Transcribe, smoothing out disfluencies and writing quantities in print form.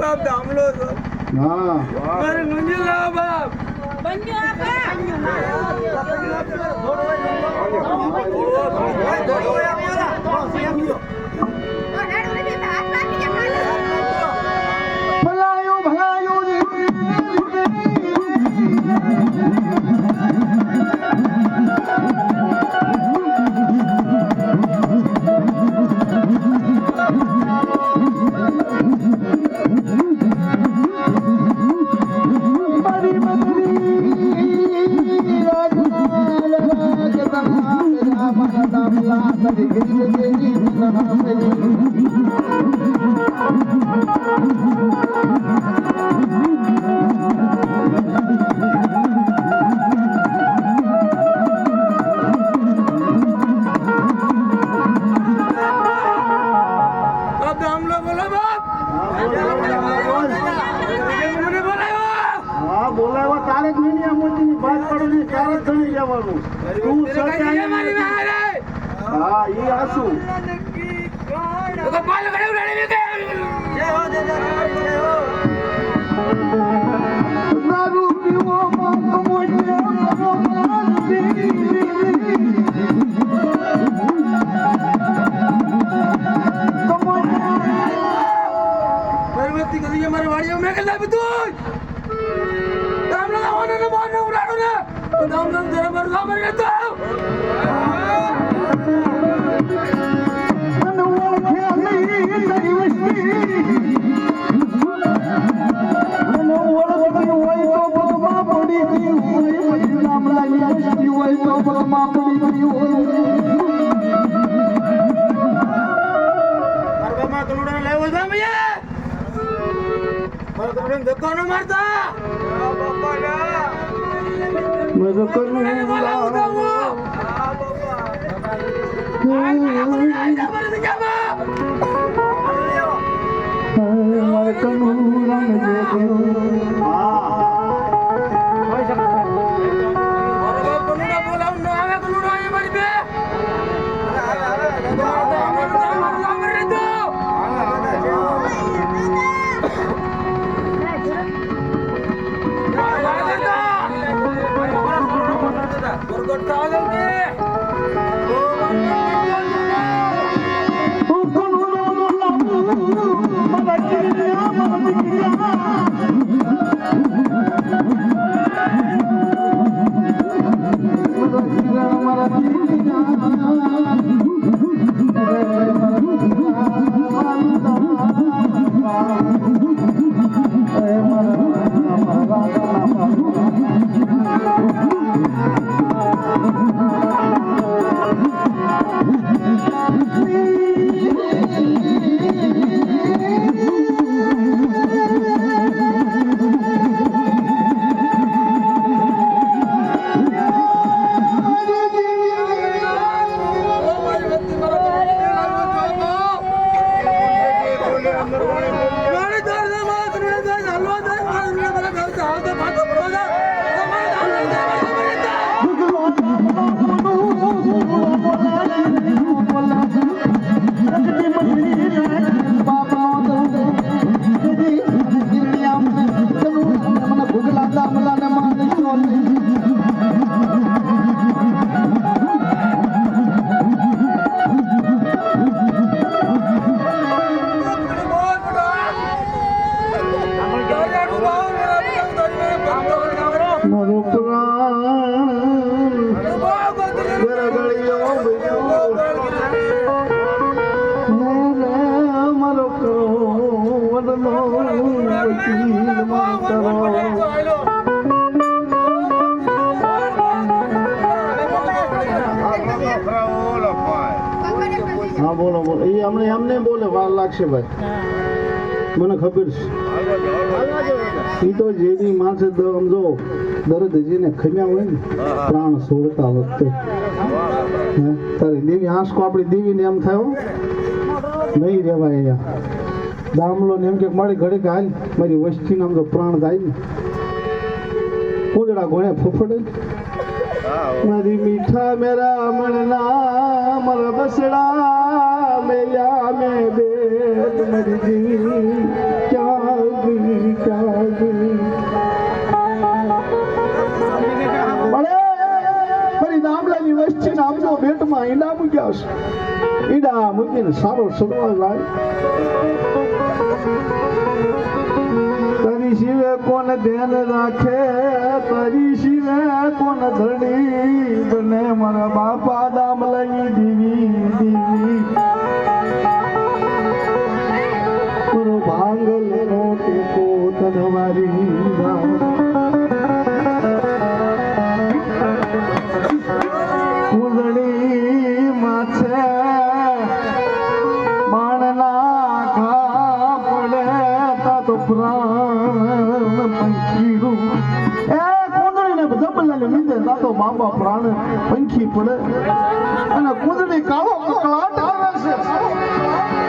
બાપ દામલો છો હા મારે લુંજી લાવો બાપ બન્યો આપા ભલાયું ભલાયું બાપ દામલો બોલો બાપ મને બોલાયો હા બોલાવા તારે જ મીડિયા મોતીની વાત પડવાની ત્યારે જ ગણી જવાનું તું મારી મારે હા ઈ આસુ તો પાલ કરે ઉડાડી કે જય હો દાદા જય હો દારૂ પીવો માં પરવર્તી કરી મારે વાડીઓ મે કે લાવી તું દામ લગાવવાનો ને બોન ઉડાડો ને દામ જરા મારું કામ કરી તો મારવામાં કનુડા લેવો છે ભૈયા મારા કનુડા ધક્કો ન મારતા બાપા ના મજો કરું મારે કનું રંગ હા બોલો બોલો એ અમને એમને બોલે વાર લાગશે ભાઈ મને ખબર છે એ તો જેની માણસે સમજો દર્દ જેને ખમ્યા હોય ને પ્રાણ છોડતા વખતે તારી દેવી આંસકો આપણી દેવીને એમ થયો નહીં રહેવાય અહીંયા દામલો ને એમ કે મારી ઘડી હાલ મારી વસ્તીને આમ તો પ્રાણ જાય ને કુંજડા ઘોડે ફફડે મારી મીઠા મેરા મણના મારા બસડા મેયા મે બેટ મરી જી ક્યાં પેટમાં ઈંડા મૂક્યા છે ઈંડા મૂકીને સારો સડવા લાય તારી શિવે કોણ ધ્યાન રાખે તારી શિવે કોણ ધડી બને મારા બાપા દામ લઈ દીવી દીવી મારો ભાંગલ નો ટેકો તનવારી કુંદડી માછે માણના ઘા પડે તા તો પ્રાણ પંખીડું એ કુંદડીને જબલાને લીધે તા તો બાપા પ્રાણ પંખી પડે અને કુંદડી કાળો કકળાટ આવે છે